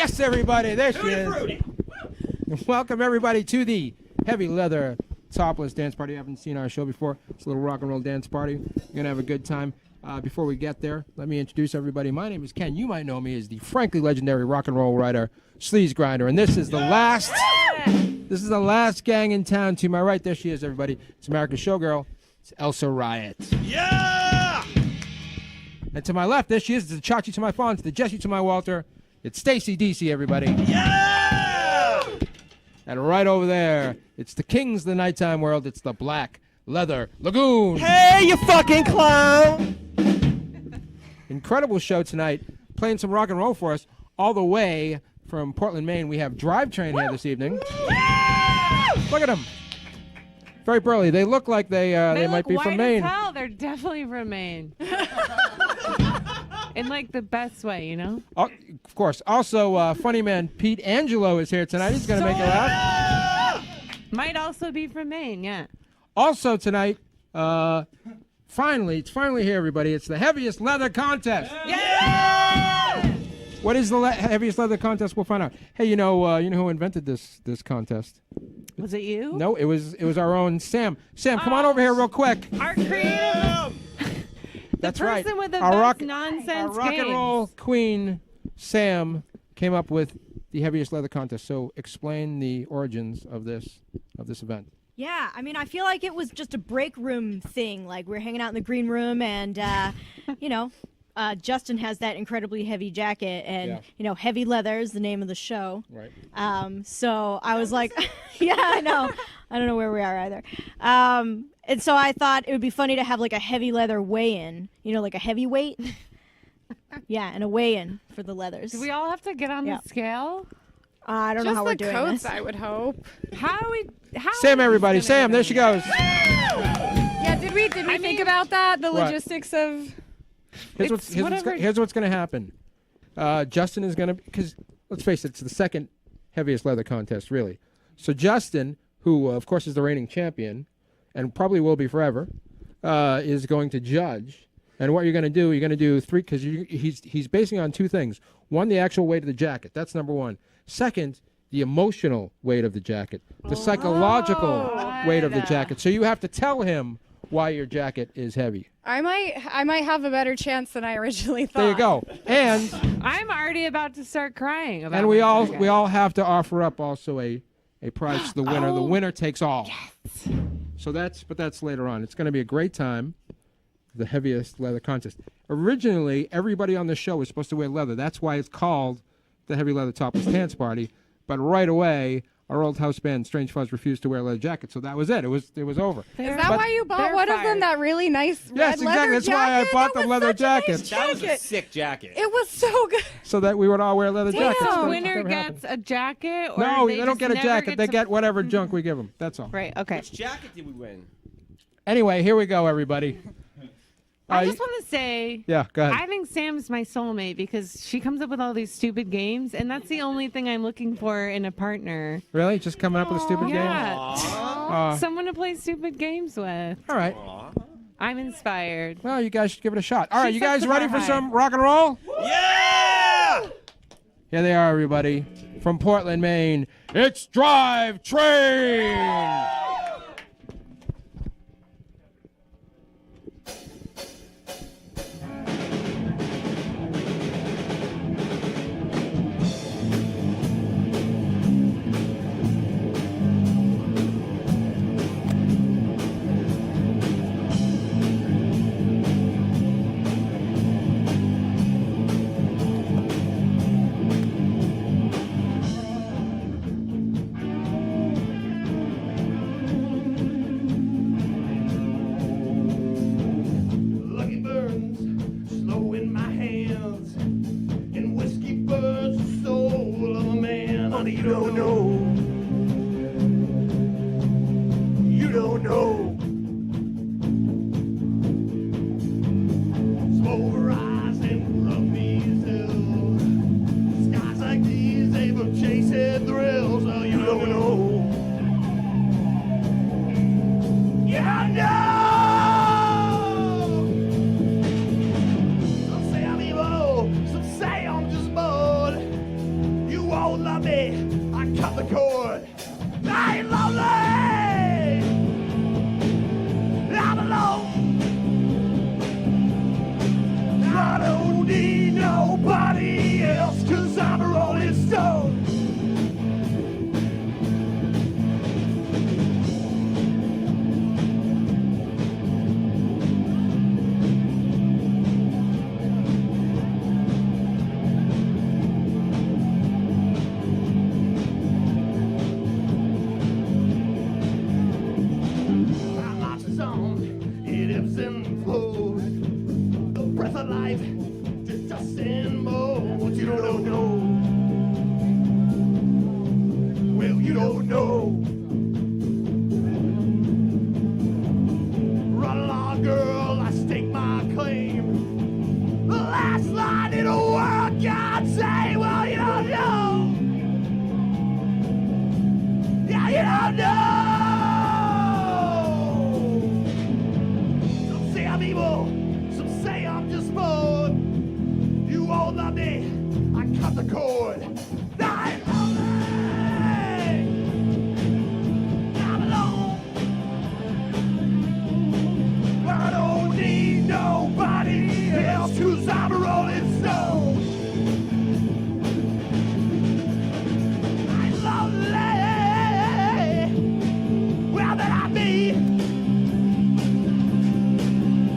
Yes, everybody. There she is. Welcome, everybody, to the Heavy Leather Topless Dance Party. You haven't seen our show before. It's a little rock and roll dance party. You're going to have a good time. Before we get there, let me introduce everybody. My name is Ken. You might know me as the frankly legendary rock and roll writer, Sleaze Grinder. And this is the last gang in town. To my right, there she is, everybody. It's America's Showgirl. It's Elsa Riot. Yeah! And to my left, there she is. It's the Chachi to my Fonz, the Jessie to my Walter. It's Stacy DC, everybody. Yeah! And right over there, it's the Kings of the Nighttime World. It's the Black Leather Lagoon. Hey, you fucking clown! Incredible show tonight. Playing some rock and roll for us. All the way from Portland, Maine, we have Drivetrain here this evening. Look at them. Very burly. They look like they might be from Maine. As hell. They're definitely from Maine. In like the best way, you know? Oh, of course. Also, funny man Pete Angelo is here tonight. He's going to make you laugh. Might also be from Maine, yeah. Also tonight, it's finally here, everybody. It's the heaviest leather contest. Yeah! What is the heaviest leather contest? We'll find out. Hey, you know who invented this contest? Was it you? No, it was our own Sam. Sam, come on over here real quick. Our creative. That's person right. with the Our best nonsense Our rock and roll queen, Sam, came up with the heaviest leather contest. So explain the origins of this event. Yeah, I mean, I feel like it was just a break room thing. Like, we're hanging out in the green room, and, Justin has that incredibly heavy jacket, and, heavy leather is the name of the show. Right. So I was like, yeah, I know. I don't know where we are either. And so I thought it would be funny to have, like, a heavy leather weigh-in, like a heavyweight. Yeah, and a weigh-in for the leathers. Do we all have to get on the scale? I don't know how we're doing coats, this. I would hope. Sam, everybody. Sam, there she goes. Yeah, did we think about that? The logistics of... Here's what's going to happen. Justin is going to... Because, let's face it, it's the second heaviest leather contest, really. So Justin, who, of course, is the reigning champion, and probably will be forever, is going to judge. And what you're going to do three... Because he's basing on two things. One, the actual weight of the jacket. That's number one. Second, the emotional weight of the jacket, the psychological weight of the jacket. So you have to tell him why your jacket is heavy. I might have a better chance than I originally thought. There you go. And I'm already about to start crying about and we all have to offer up also a prize to the winner. The winner takes all. Yes. So that's later on. It's going to be a great time. The heaviest leather contest. Originally, everybody on the show was supposed to wear leather. That's why it's called the Heavy Leather Topless Dance Party. But right away, our old house band Strange Fuzz refused to wear a leather jacket, so that was it. It was over. Is that why you bought one of them? That really nice red leather That's jacket? why I bought the leather jacket. That was a sick jacket. It was so good. So that we would all wear leather jackets. The But winner never gets happened. a jacket? Or No, they don't just get a never jacket. They to- get whatever junk we give them. That's all. Right, okay. Which jacket did we win? Anyway, here we go, everybody. I just want to say, Yeah, go ahead. I think Sam's my soulmate because she comes up with all these stupid games, and that's the only thing I'm looking for in a partner. Really? Just coming up with a stupid game? Yeah. Someone to play stupid games with. All right. I'm inspired. Well, you guys should give it a shot. All right, you sets guys the ready bar for high. some rock and roll? Yeah! Here they are, everybody. From Portland, Maine, it's Drivetrain! Lucky burns slow in my hands, and whiskey burns the soul of a man. Honey, you don't know. You don't know. Pulverized and from these hills, skies like these able to chase head thrills. Oh, you don't know. Yeah, I know. Some say I'm evil, some say I'm just bored. You cord. I ain't lonely. I'm alone. I don't need nobody else, 'cause I'm a rolling stone. It ebbs and flows. The breath of life, just dust and mold. You don't know. Well, you don't know. Run along, girl, I stake my claim. The last line in a world, God say, well, you don't know. Yeah, you don't know. I'm evil, some say I'm just bored. You all love me, I cut the cord. I'm lonely, I'm alone. I don't need nobody else, 'cause I'm a rolling stone. I'm lonely, well then I'm me.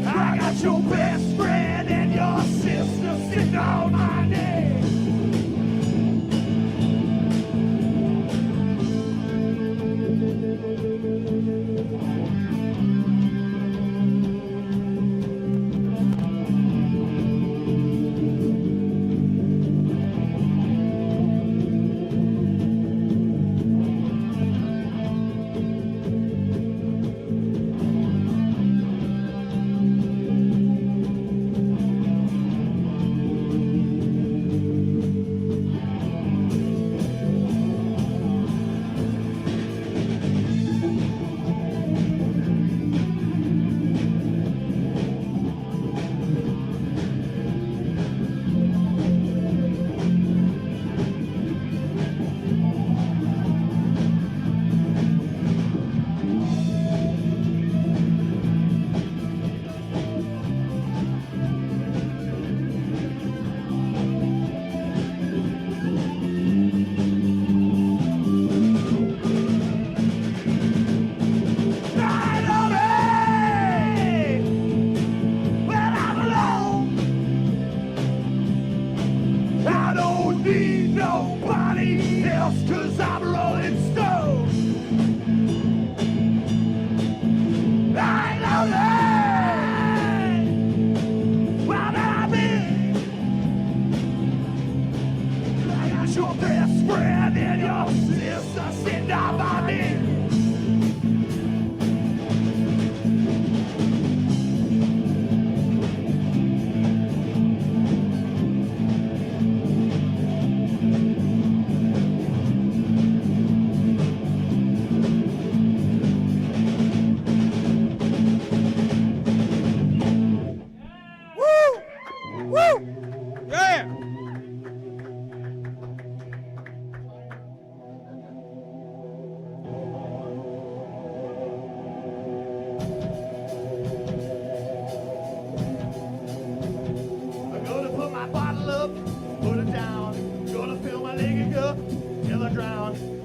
I got your best friend and your sister sitting on my knee. Nobody else, 'cause I'm a rolling stone. I ain't lonely. Well, I'm in. I got your best friend and your sister sitting on my knee.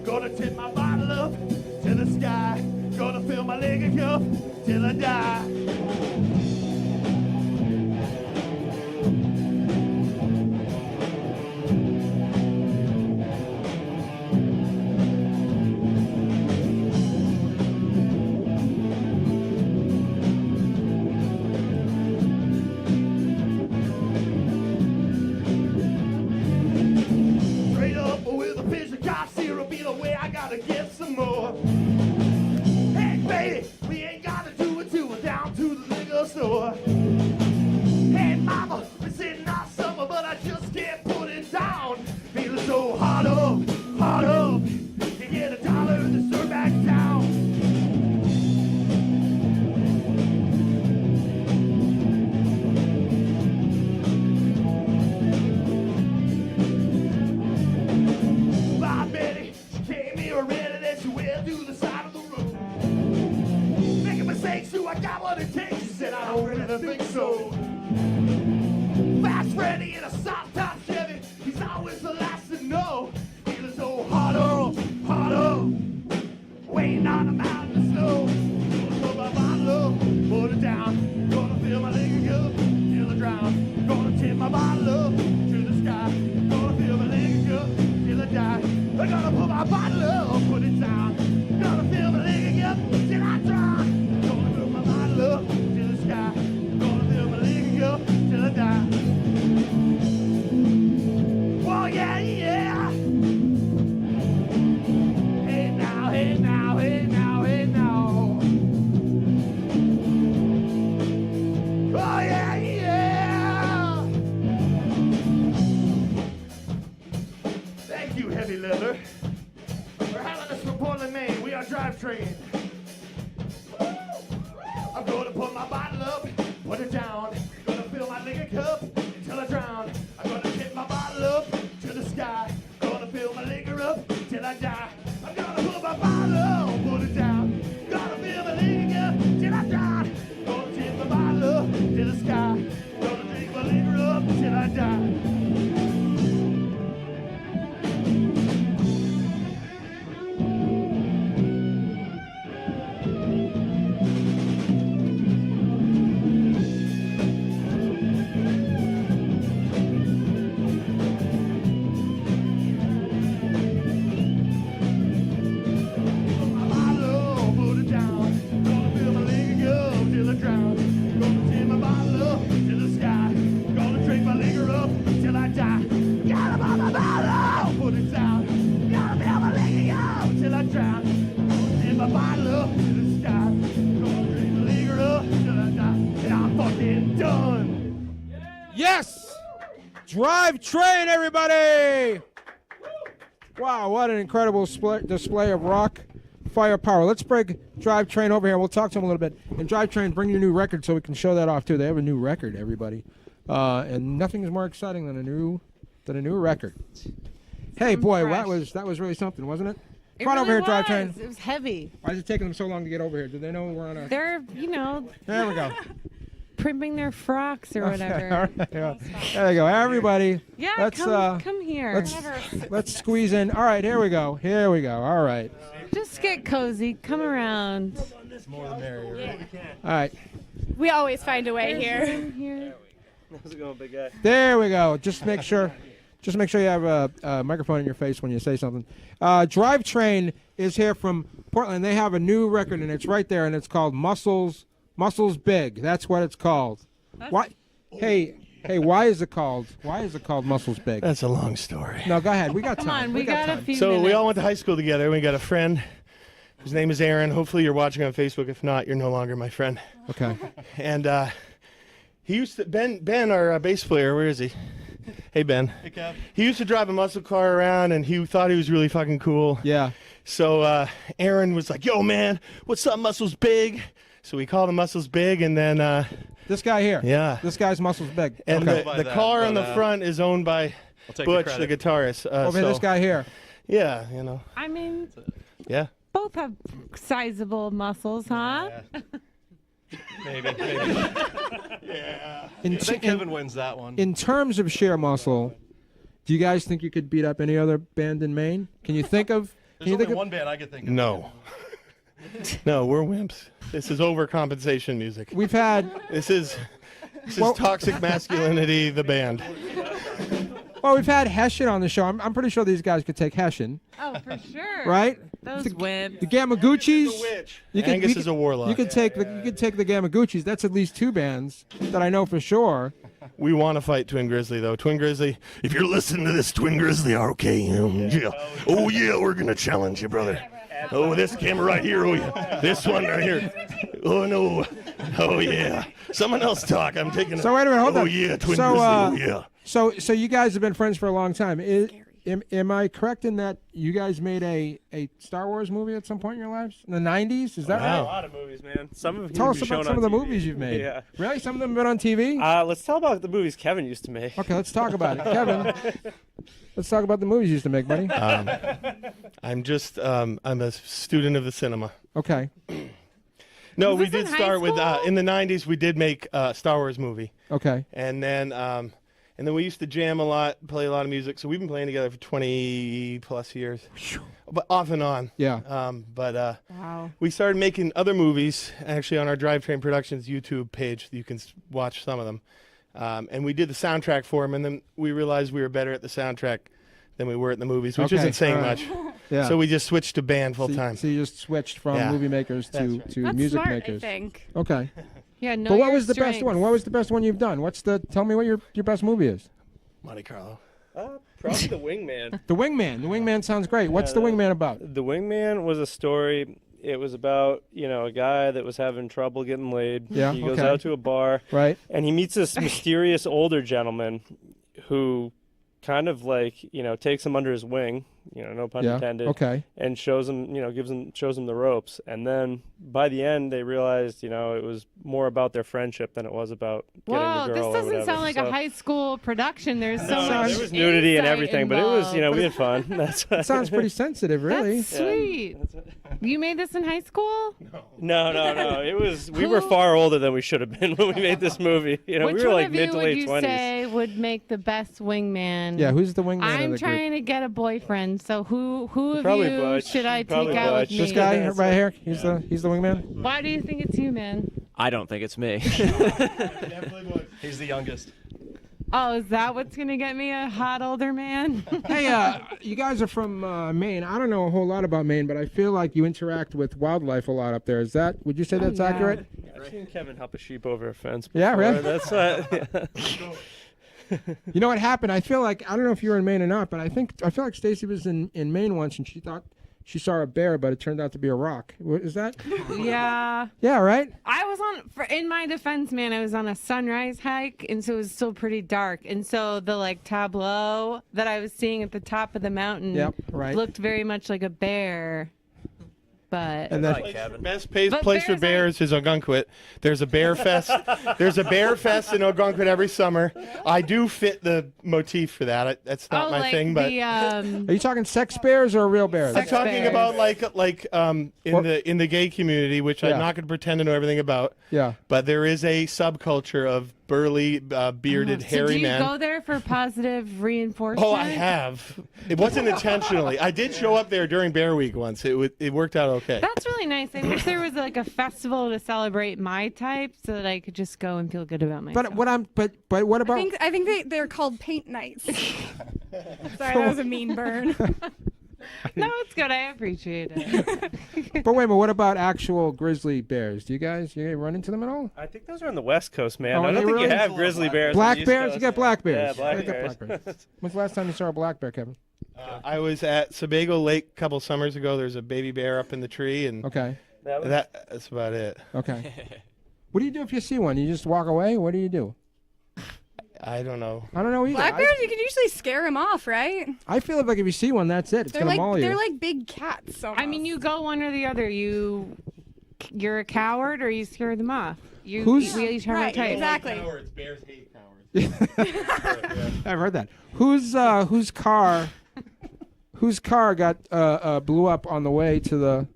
Gonna tip my bottle up to the sky. Gonna fill my leg cup till I die. Straight up with a fish of cough syrup, be the way I gotta get some more. Hey, baby, we ain't gotta do it till we're down I got what it takes. She said, I don't really think so. Fast Freddy in a soft top Chevy. He's always the last to know. He was so harder, waiting on a mountain of snow. Gonna put my bottle up, put it down. Gonna fill my liquor cup till I drown. Gonna tip my bottle up to the sky. Gonna fill my liquor cup till I die. I'm gonna put my bottle up, put it down. Gonna fill my liquor cup till I drown. Gonna put my bottle up to the sky. Gonna fill my liquor cup till I die. Oh yeah, yeah. Hey now, hey now, hey now, hey now. Oh yeah, yeah. Thank you, Heavy Leather. We're having us from Portland, Maine. We are Drivetrain. I'm gonna put my bottle up, put it down. Gonna fill my liquor cup until I drown. I'm gonna tip my bottle up to the sky. Gonna fill my liquor up till I die. I'm gonna put my bottle up, put it down. Gonna fill my liquor up till I drown. Gonna tip my bottle up to the sky. Gonna drink my liquor up till I die. Yes! Drivetrain, everybody! Wow, what an incredible display of rock firepower. Let's break Drivetrain over here. We'll talk to them a little bit. And Drivetrain, bring your new record so we can show that off, too. They have a new record, everybody. And nothing is more exciting than a new record. Hey, boy, that was really something, wasn't it? Come on over here, Drivetrain. It was heavy. Why is it taking them so long to get over here? Do they know we're on a... They're, There we go. primping their frocks or whatever. All right, yeah. There you go, everybody. Yeah, let's, come here. Let's squeeze in. All right, here we go. Here we go. All right. Just get cozy. Come around. More the merrier. Yeah. All right. We always find a way There's here. room here. How's it going, big guy? There we go. Just make sure you have a microphone in your face when you say something. Drivetrain is here from Portland. They have a new record, and it's right there, and it's called Muscles Big. That's what it's called. Why? Hey, why is it called Muscles Big? That's a long story. No, go ahead. We got time. Come on, we got a few So minutes. we all went to high school together. We got a friend. His name is Aaron. Hopefully you're watching on Facebook. If not, you're no longer my friend. Okay. And he used to Ben, our bass player. Where is he? Hey Ben. Hey Kev. He used to drive a muscle car around, and he thought he was really fucking cool. Yeah. So Aaron was like, "Yo, man, what's up, Muscles Big?" So we called him Muscles Big, and then This guy here. yeah. This guy's Muscles Big. And Okay. the car on the front is owned by take Butch, the the guitarist. Over here, this guy here. Yeah, I mean, yeah. both have sizable muscles, huh? Maybe. Yeah. In, I think Kevin wins that one. in terms of sheer muscle, do you guys think you could beat up any other band in Maine? Can you think of? There's only one band I could think of. No. No, we're wimps. This is overcompensation music. We've had. This is Well- toxic masculinity, the band. Well, we've had Hessian on the show. I'm pretty sure these guys could take Hessian, Oh, for sure. right? Those The wimps. Gamaguchis. Witch. You could- Angus you is could- a warlock. You could take the Gamaguchis. That's at least two bands that I know for sure. We want to fight Twin Grizzly, though. Twin Grizzly, if you're listening to this, Twin Grizzly, okay. Yeah. Oh, yeah, we're going to challenge you, brother. Oh, this camera right here. Oh, yeah. This one right here. Oh, no. Oh, yeah. Someone else talk. I'm taking So wait a minute, hold oh, on. yeah, Twin So, Grizzly. Oh, yeah. So you guys have been friends for a long time. Am I correct in that you guys made a Star Wars movie at some point in your lives? In the 90s? Is that A right? lot of movies, man. Some of them Tell us be about shown some on of the TV. movies you've made. Yeah. Really? Some of them have been on TV? Let's tell about the movies Kevin used to make. Okay, let's talk about it. Kevin, let's talk about the movies you used to make, buddy. I'm just, I'm a student of the cinema. Okay. No, Was we this did in high start with school? in the '90s. We did make a Star Wars movie, Okay. and then we used to jam a lot, play a lot of music. So we've been playing together for 20 plus years, but off and on. Yeah. Wow. We started making other movies actually on our Drivetrain Productions YouTube page. You can watch some of them, and we did the soundtrack for them. And then we realized we were better at the soundtrack than we were at the movies, which Okay, isn't saying all right. much. Yeah. So we just switched to band full So time. you just switched from Yeah. movie makers to, That's right. to That's music smart, makers. I think. Okay. Yeah, no. But what was the best one? What was the best one you've done? Tell me what your best movie is. Monte Carlo. Probably The Wingman. The Wingman. The Wingman sounds great. What's The Wingman about? The Wingman was a story. It was about, a guy that was having trouble getting laid. Yeah, He goes okay. out to a bar, Right. and he meets this mysterious older gentleman who kind of takes him under his wing, no pun Yeah. intended. Okay. And shows him, shows him the ropes. And then by the end, they realized, it was more about their friendship than it was about getting Whoa, the this girl. or doesn't whatever. sound like a So- high school production. There's so No, much there was nudity and insight everything, but it was, involved. we had fun. That's It sounds pretty sensitive, really. That's sweet. You made this in high school? No. It was. We were far older than we should have been when we made this movie. Which we were one like of you mid to would late you 20s. say would make the best wingman? Yeah, who's the wingman of I'm the trying to get a boyfriend, so who of Probably you Butch. should I Probably take out Butch. with me? This guy right here, he's the wingman. Why do you think it's you, man? I don't think it's me. He's the youngest. Oh, is that what's gonna get me a hot older man? Hey, you guys are from Maine. I don't know a whole lot about Maine, but I feel like you interact with wildlife a lot up there. Would you say that's yeah. accurate? I've seen Kevin help a sheep over a fence. Before. Yeah, really? That's You know what happened? I feel like, I don't know if you were in Maine or not, but I feel like Stacy was in Maine once and she thought she saw a bear, but it turned out to be a rock. Is that? Yeah. Yeah, right? I was in my defense, man, I was on a sunrise hike, and so it was still pretty dark. And so the tableau that I was seeing at the top of the mountain Yep, right. looked very much like a bear. But And then, Best But place for bears bears is Ogunquit. There's a bear fest. There's a bear fest in Ogunquit every summer. I do fit the motif for that. That's not my thing, but are you talking sex bears or real bears? I'm sex talking bears. about in the gay community, which Yeah. I'm not going to pretend to know everything about. Yeah. But there is a subculture of burly, bearded, so hairy do you men. go there for positive reinforcement? Oh, I have. It wasn't intentionally. I did show up there during Bear Week once. It worked out okay. That's really nice. I wish there was a festival to celebrate my type so that I could just go and feel good about myself. But what about? I think they're called paint nights. Sorry, that was a mean burn. No, it's good. I appreciate it. But wait a minute, what about actual grizzly bears? Do you guys run into them at all? I think those are on the West Coast, man. Oh, I are don't they think you really? have grizzly bears. on Black the East bears? Coast. You get black bears. Yeah, black You get bears. black bears. When's the last time you saw a black bear, Kevin? I was at Sebago Lake a couple summers ago. There's a baby bear up in the tree, and Okay. that's about it. Okay. What do you do if you see one? You just walk away? What do you do? I don't know. I don't know either. Black bears, you can usually scare them off, right? I feel like if you see one, that's it. It's They're gonna maul you. they're like big cats. I mean, you go one or the other. You're a coward, or you scare them off. We each have our Right, type. exactly. Cowards. Bears hate cowards. I've heard that. Whose car got blew up on the way to the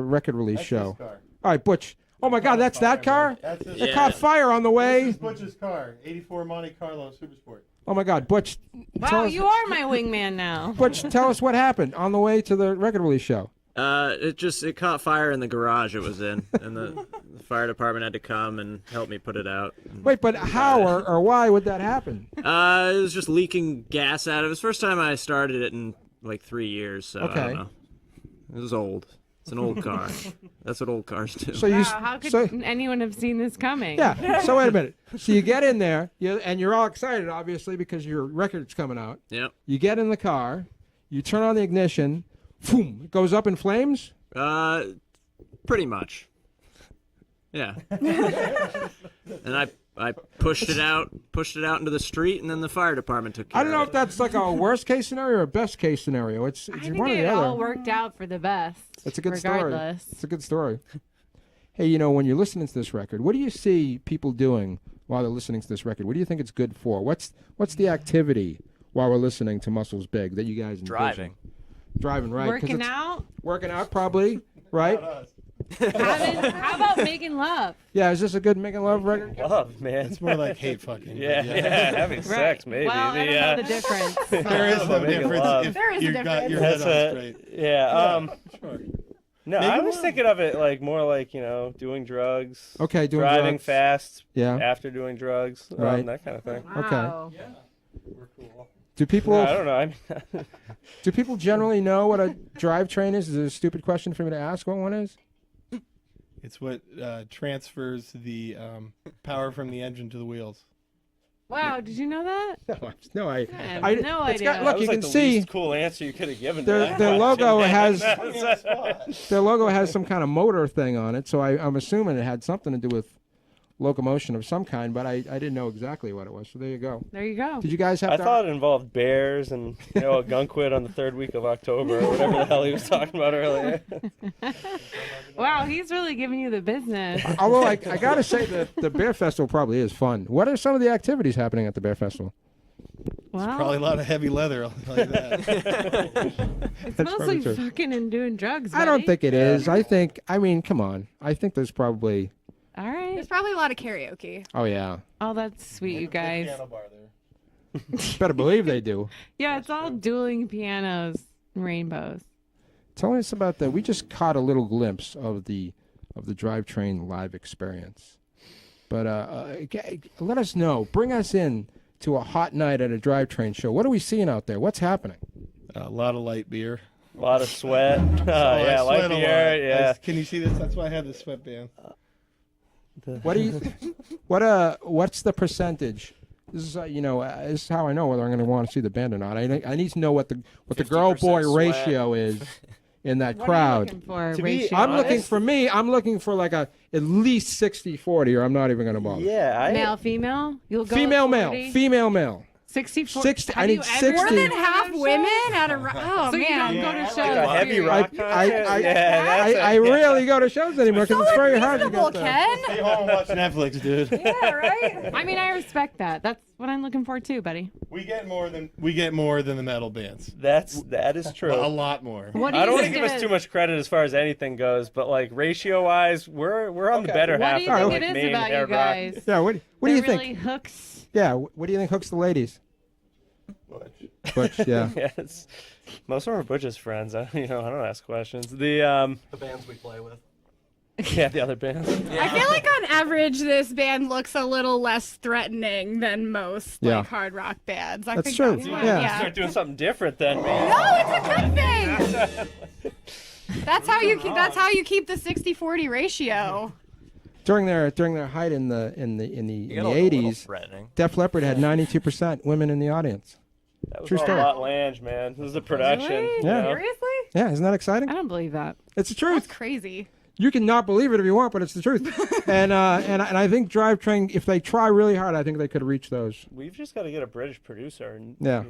record release show? All right, Butch. Oh my God, that's that car? That's his, It caught fire on the way. This is Butch's car, '84 Monte Carlo Supersport. Oh my God, Butch. Wow, you are my wingman now. Butch, tell us what happened on the way to the record release show. It caught fire in the garage it was in, and the fire department had to come and help me put it out. Wait, but how or why would that happen? It was just leaking gas out of it. It was the first time I started it in like 3 years, so Okay. I don't know. It was old. It's an old car. That's what old cars do. So you, Wow, how could anyone have seen this coming? yeah. So wait a minute. So you get in there, and you're all excited, obviously, because your record's coming out. Yep. You get in the car, you turn on the ignition, boom, it goes up in flames. Pretty much. Yeah. And I pushed it out into the street, and then the fire department took care I don't know of if that's like a worst case scenario or a best case scenario. It's I think one or it the other. all worked out for the best. It's a good regardless. story. It's a good story. Hey, when you're listening to this record, what do you see people doing while they're listening to this record? What do you think it's good for? What's the activity while we're listening to Muscles Big that you guys envision? Driving. Driving, right? 'cause Working it's out? Working out, probably, right? How about making love? Yeah, is this a good making love record? Love, man. It's more like hate fucking. Yeah, having sex, maybe. Well, I don't know the difference. There is no Making difference love. if There is a you got difference. your head That's on straight. Yeah. Sure. No, I was thinking of it like more like doing drugs. Okay, doing driving drugs. fast. Yeah. After doing drugs. Right. That kind of thing. Wow. Do people No, I don't know. I mean, do people generally know what a drivetrain is? Is it a stupid question for me to ask what one is? It's what transfers the power from the engine to the wheels. Wow, did you know that? No, I have no it's idea. got- that look, was you like can the see least cool answer you could have given. to their that their question, logo man. has their logo has some kind of motor thing on it, so I'm assuming it had something to do with locomotion of some kind, but I didn't know exactly what it was. So there you go. There you go. Did you guys have I to? thought it involved bears and a gunquit on the 3rd week of October or whatever the hell he was talking about earlier. Wow, he's really giving you the business. Although I gotta say that the Bear Festival probably is fun. What are some of the activities happening at the Bear Festival? Well, Probably a lot of heavy leather. I'll tell you that. it's That's mostly probably true. fucking and doing drugs. I don't buddy. think it is. I mean, come on. I think there's probably. All right. There's probably a lot of karaoke. Oh yeah. Oh, that's sweet, you guys. Piano bar there. Better believe they do. Yeah, it's all dueling pianos and rainbows. Tell us about that. We just caught a little glimpse of the drivetrain live experience, but let us know. Bring us in to a hot night at a drivetrain show. What are we seeing out there? What's happening? A lot of light beer. A lot of sweat. I Yeah, light sweat a beer. lot. Yeah. Can you see this? That's why I have the sweatband. What do you? What's the percentage? This is this is how I know whether I'm going to want to see the band or not. I need to know what the girl boy 50% ratio is in that What crowd. are you looking for? To be ratio? I'm looking for like at least 60-40, or I'm not even going to bother. Yeah. Male, female? You'll go Female, with male, 40? female, male. 64. 60. I Have need you ever 60. More than been half to a women show? at a. Oh So you man. don't go to Like shows. a heavy do you? rock concert. Yeah, that's I rarely go to shows anymore because it's very hard to Reasonable, get there. Ken. Stay home and watch Netflix, dude. Yeah, right. I mean, I respect that. That's what I'm looking for too, buddy. We get more than the metal bands. that is true. A lot more. What do I you don't want to think give it us is? too much credit as far as anything goes, but like ratio wise, we're on the better What half do you of think the it like, is main about you hard rock. guys? Yeah, what do you They're think? really hooks. Yeah, what do you think hooks the ladies? Butch, yeah. Yeah, most of them are Butch's friends. I don't ask questions. The bands we play with. yeah, the other bands. I feel like on average, this band looks a little less threatening than most Yeah. like hard rock bands. I That's think true. That's why, Yeah. Start doing something different then, man. No, it's a good thing. That's how you keep the 60-40 ratio. During their height in the You got a little 80s, threatening. Def Leppard had 92% women in the audience. That was True all story. Lot Lange, man. This is the production. Really? you Yeah. know? Seriously? Yeah, isn't that exciting? I don't believe that. It's the truth. That's crazy. You can not believe it if you want, but it's the truth. and I think Drivetrain, if they try really hard, I think they could reach those. We've just got to get a British producer, and Yeah.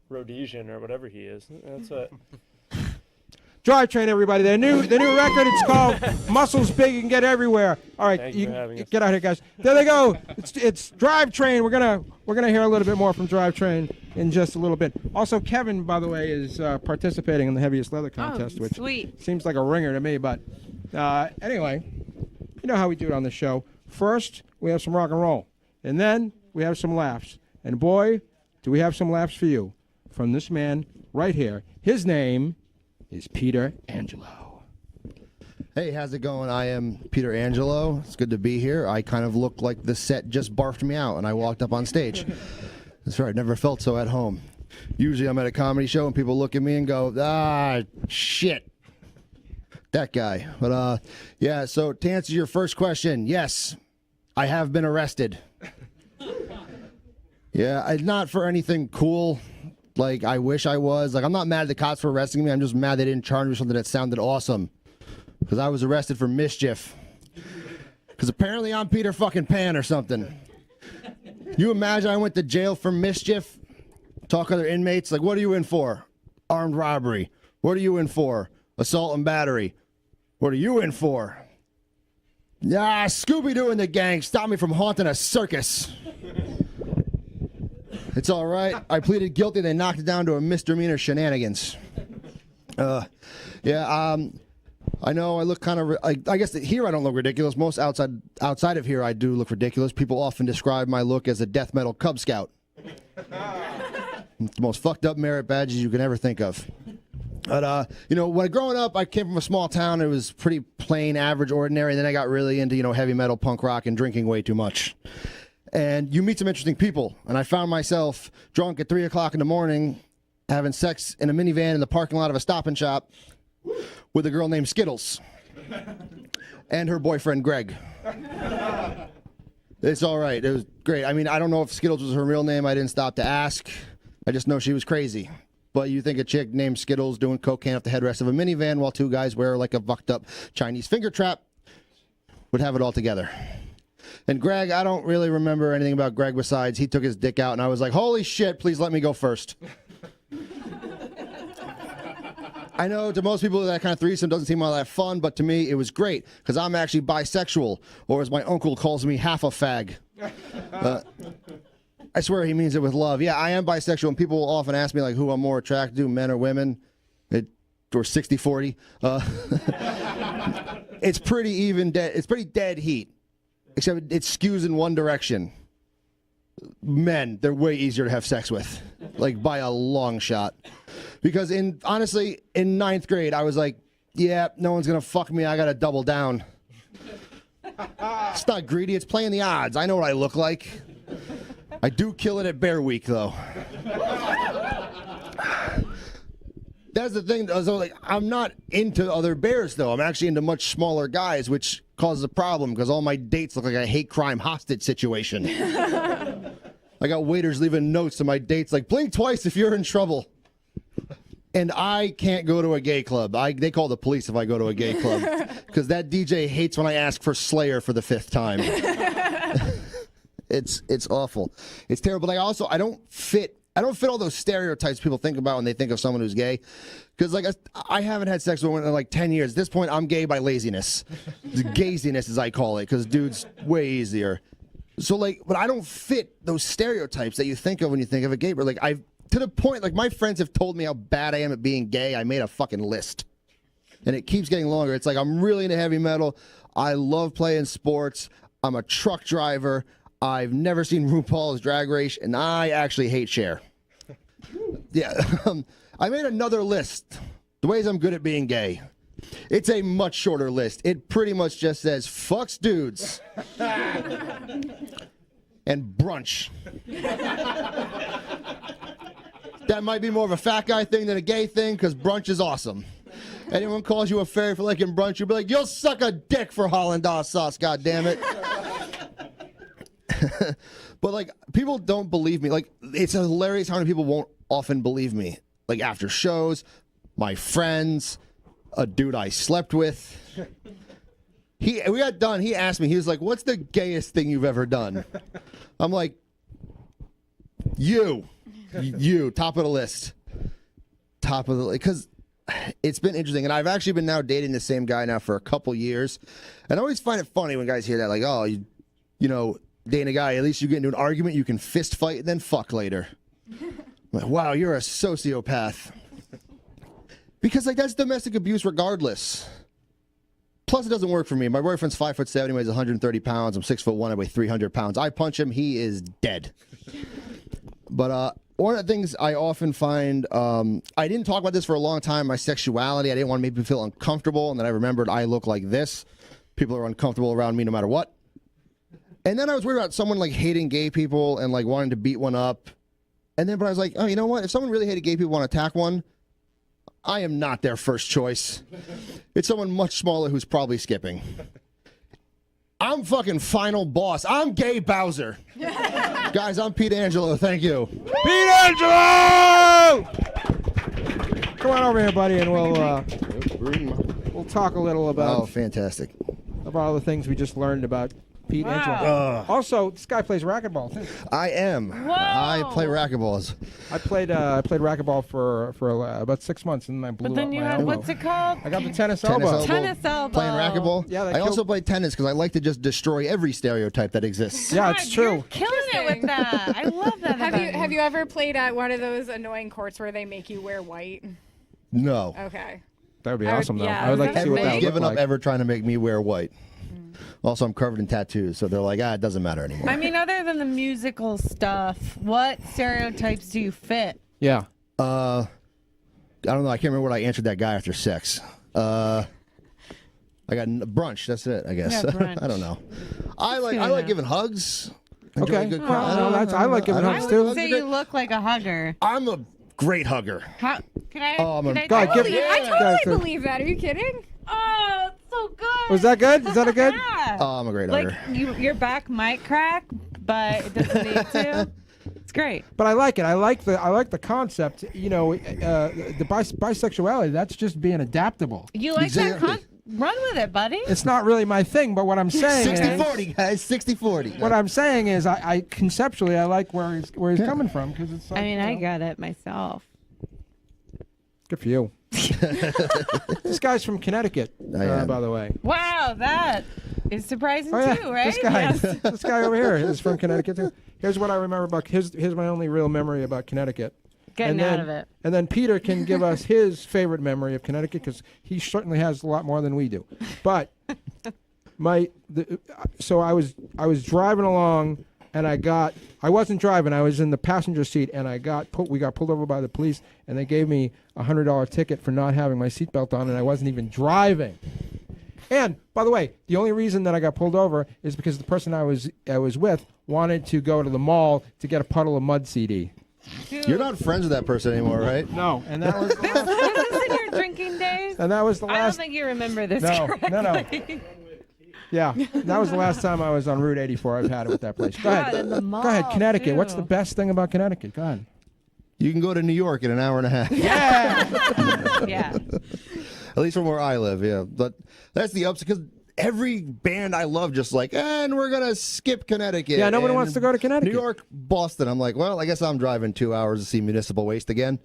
Rhodesian or whatever he is. That's it. Drivetrain, everybody. The new record. It's called Muscles Big. You can get everywhere. All right, Thank you for having us. get out here, guys. There they go. It's Drivetrain. We're gonna hear a little bit more from Drivetrain in just a little bit. Also, Kevin, by the way, is participating in the heaviest leather contest, which sweet. seems like a ringer to me. But anyway, you know how we do it on the show. First, we have some rock and roll, and then we have some laughs. And boy, do we have some laughs for you from this man right here. His name is Peter Angelo. Hey, how's it going? I am Peter Angelo. It's good to be here. I kind of look like the set just barfed me out and I walked up on stage. That's right, never felt so at home. Usually I'm at a comedy show and people look at me and go, shit. That guy. But, yeah, so to answer your first question, yes, I have been arrested. Yeah, not for anything cool. Like, I wish I was. Like, I'm not mad at the cops for arresting me. I'm just mad they didn't charge me for something that sounded awesome. Because I was arrested for mischief. Because apparently I'm Peter fucking Pan or something. You imagine I went to jail for mischief? Talk to other inmates. Like, what are you in for? Armed robbery. What are you in for? Assault and battery. What are you in for? Yeah, Scooby-Doo and the gang stopped me from haunting a circus. It's all right. I pleaded guilty. They knocked it down to a misdemeanor shenanigans. Yeah, I know I look kind of. I guess that here I don't look ridiculous. Most outside of here, I do look ridiculous. People often describe my look as a death metal Cub Scout. It's the most fucked up merit badges you can ever think of. But when growing up, I came from a small town. It was pretty plain, average, ordinary. And then I got really into heavy metal, punk rock, and drinking way too much. And you meet some interesting people. And I found myself drunk at 3 o'clock in the morning, having sex in a minivan in the parking lot of a Stop and Shop with a girl named Skittles and her boyfriend Greg. It's all right. It was great. I mean, I don't know if Skittles was her real name. I didn't stop to ask. I just know she was crazy. But you think a chick named Skittles doing cocaine off the headrest of a minivan while two guys wear like a fucked up Chinese finger trap would have it all together. And Greg, I don't really remember anything about Greg besides he took his dick out and I was like, holy shit, please let me go first. I know to most people that kind of threesome doesn't seem all that fun, but to me it was great because I'm actually bisexual, or as my uncle calls me, half a fag. I swear he means it with love. Yeah, I am bisexual, and people will often ask me like who I'm more attracted to, men or women, or 60-40. It's pretty even dead. It's pretty dead heat, except it skews in one direction. Men, they're way easier to have sex with, like by a long shot. Because honestly, in 9th grade, I was like, yeah, no one's gonna fuck me. I gotta double down. It's not greedy. It's playing the odds. I know what I look like. I do kill it at Bear Week, though. That's the thing. So, like, I'm not into other bears, though. I'm actually into much smaller guys, which causes a problem because all my dates look like a hate crime hostage situation. I got waiters leaving notes to my dates like, blink twice if you're in trouble. And I can't go to a gay club. They call the police if I go to a gay club because that DJ hates when I ask for Slayer for the 5th time. It's awful. It's terrible. But I don't fit all those stereotypes people think about when they think of someone who's gay. Because like I haven't had sex with one in like 10 years. At this point, I'm gay by laziness. Gaziness, as I call it, because dude's way easier. So like, but I don't fit those stereotypes that you think of when you think of a gay. But like to the point, like my friends have told me how bad I am at being gay. I made a fucking list. And it keeps getting longer. It's like I'm really into heavy metal. I love playing sports. I'm a truck driver. I've never seen RuPaul's Drag Race, and I actually hate Cher. Yeah, I made another list. The ways I'm good at being gay. It's a much shorter list. It pretty much just says, fucks dudes. And brunch. That might be more of a fat guy thing than a gay thing, because brunch is awesome. Anyone calls you a fairy for liking brunch, you'll be like, you'll suck a dick for Hollandaise sauce, goddammit. But like people don't believe me. Like it's hilarious how many people won't often believe me. Like after shows, my friends, a dude I slept with. We got done. He asked me. He was like, "What's the gayest thing you've ever done?" I'm like, "You, top of the list, top of the because." It's been interesting, and I've actually been now dating the same guy now for a couple years, and I always find it funny when guys hear that, like, "Oh, you know." Dating a guy, at least you get into an argument, you can fist fight and then fuck later. I'm like, wow, you're a sociopath. Because like that's domestic abuse regardless. Plus it doesn't work for me. My boyfriend's 5'7", he weighs 130 pounds. I'm 6'1", I weigh 300 pounds. I punch him, he is dead. But one of the things I often find, I didn't talk about this for a long time, my sexuality. I didn't want to make people feel uncomfortable, and then I remembered I look like this. People are uncomfortable around me no matter what. And then I was worried about someone like hating gay people and like wanting to beat one up. And then, but I was like, oh, you know what? If someone really hated gay people want to attack one, I am not their first choice. It's someone much smaller who's probably skipping. I'm fucking final boss. I'm Gay Bowser. Guys, I'm Pete Angelo. Thank you. Pete Angelo! Come on over here, buddy, and we'll talk a little about. Oh, fantastic. About all the things we just learned about Pete Angelo. Also, this guy plays racquetball too. I am. Whoa. I play racquetballs. I played racquetball for about 6 months, and then I blew But then up you my had, elbow. what's it called? I got the tennis elbow. Tennis elbow. Playing racquetball? Yeah, I also play tennis because I like to just destroy every stereotype that exists. Yeah, it's true. You're killing it with that. I love that. Have you ever played at one of those annoying courts where they make you wear white? No. Okay. That would be awesome, though. yeah, I would like to see what Everyone's that would given look up like. ever trying to make me wear white. Also, I'm covered in tattoos, so they're like, it doesn't matter anymore. I mean, other than the musical stuff, what stereotypes do you fit? Yeah. I don't know. I can't remember what I answered that guy after sex. I got brunch. That's it, I guess. Yeah, brunch. I don't know. I like enough. giving hugs. Enjoy Okay. a good Oh, cry. no, I like giving I hugs, would too. say you look like a hugger. I'm a great hugger. How, can I? Oh, I'm a- can I God, I give- believe, I totally believe that. Are you kidding? Oh, it's so good. Was that good? Is that a good? Yeah. Oh, I'm a great Like hugger. your back might crack, but it doesn't need to. It's great. But I like it. I like the concept. You know, the bisexuality. That's just being adaptable. You like Exactly. that? Run with it, buddy. It's not really my thing, but what I'm saying is, 60-40, guys. 60-40. what I'm saying is, I conceptually I like where he's coming from because it's. Like, I mean, you I know, got it myself. good for you. This guy's from Connecticut, I am. by the way. Wow, that is surprising Oh yeah, too, right? this guy, Yes. this guy over here is from Connecticut too. Here's what I remember about. Here's my only real memory about Connecticut. Getting and then, out of it. And then Peter can give us his favorite memory of Connecticut because he certainly has a lot more than we do. But so I was driving along and I wasn't driving. I was in the passenger seat and we got pulled over by the police and they gave me a $100 ticket for not having my seatbelt on and I wasn't even driving. And by the way, the only reason that I got pulled over is because the person I was with wanted to go to the mall to get a Puddle of Mud CD. You're not friends with that person anymore, right? No, and that was Was this in your drinking days? and that was the I don't last. think you remember this No, correctly. no. Yeah, that was the last time I was on Route 84. I've had it with that place. Go God, ahead. in the mall, Go ahead, Connecticut. What's too. the best thing about Connecticut? Go ahead. You can go to New York in an hour and a half. Yeah. Yeah. At least from where I live, yeah. But that's the upside because every band I love just like, and we're gonna skip Connecticut. Yeah, nobody And wants to go to Connecticut. New York, Boston. I'm like, well, I guess I'm driving 2 hours to see Municipal Waste again.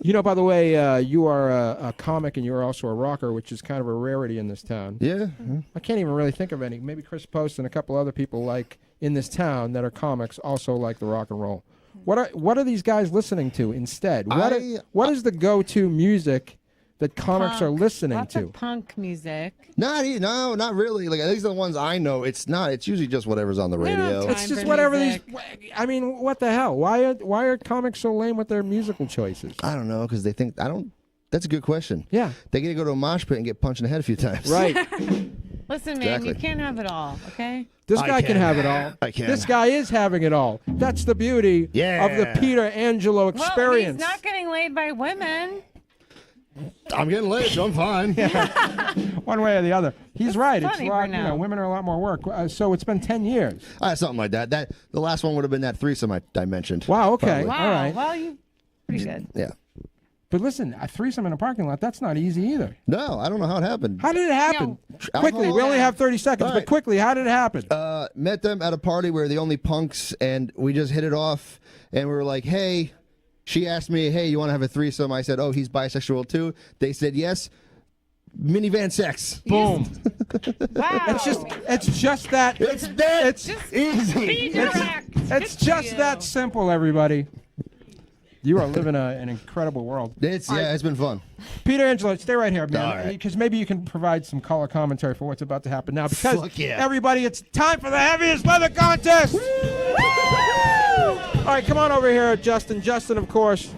You know, by the way, you are a comic and you're also a rocker, which is kind of a rarity in this town. Yeah. I can't even really think of any. Maybe Chris Post and a couple other people like in this town that are comics also like the rock and roll. What are these guys listening to instead? What is the go-to music that comics are listening Lots to? of punk music. Not really. Like at least the ones I know, it's not. It's usually just whatever's on the radio. time It's just for whatever music. these. I mean, what the hell? Why are comics so lame with their musical choices? I don't know because they think I don't. That's a good question. Yeah. They get to go to a mosh pit and get punched in the head a few times. Right. Listen, man, you Exactly. can't have it all, okay? This I guy can can. have it all. I can. This guy is having it all. That's the beauty of the Yeah. Peter Angelo experience. Well, he's not getting laid by women. I'm getting late, so I'm fine. One way or the other. He's right. It's funny a lot, for you now. know, women are a lot more work. So it's been 10 years. Something like that. That the last one would have been that threesome I mentioned. Wow, okay. Probably. Wow. All right. Well, you pretty good. Yeah. But listen, a threesome in a parking lot, that's not easy either. No, I don't know how it happened. How did it happen? No. Quickly, we only have 30 seconds, All but right. quickly, how did it happen? Met them at a party where the only punks, and we just hit it off, and we were like, hey. She asked me, hey, you want to have a threesome? I said, oh, he's bisexual too. They said yes. Minivan sex. Boom. Wow. It's just that. It's that It's easy. Be direct. It's Good for just you. that simple, everybody. You are living an incredible world. It's been fun. Peter Angelo, stay right here, All man, right. because maybe you can provide some color commentary for what's about to happen now. Because Fuck yeah. everybody, it's time for the heaviest leather contest. All right, come on over here, Justin. Justin, of course,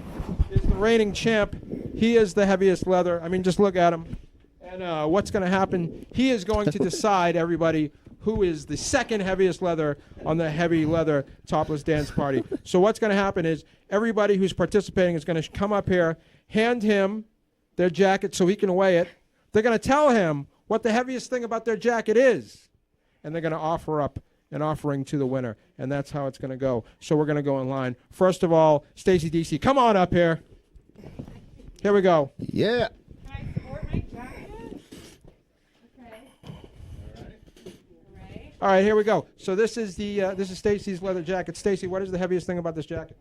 is the reigning champ. He is the heaviest leather. I mean, just look at him. And what's going to happen? He is going to decide, everybody, who is the second heaviest leather on the heavy leather topless dance party. So what's going to happen is everybody who's participating is going to come up here, hand him their jacket so he can weigh it. They're going to tell him what the heaviest thing about their jacket is. And they're going to offer up an offering to the winner. And that's how it's going to go. So we're going to go in line. First of all, Stacy DC, come on up here. Here we go. Yeah. Can I sport my jacket? Okay. All right, here we go. So this is Stacy's leather jacket. Stacy, what is the heaviest thing about this jacket?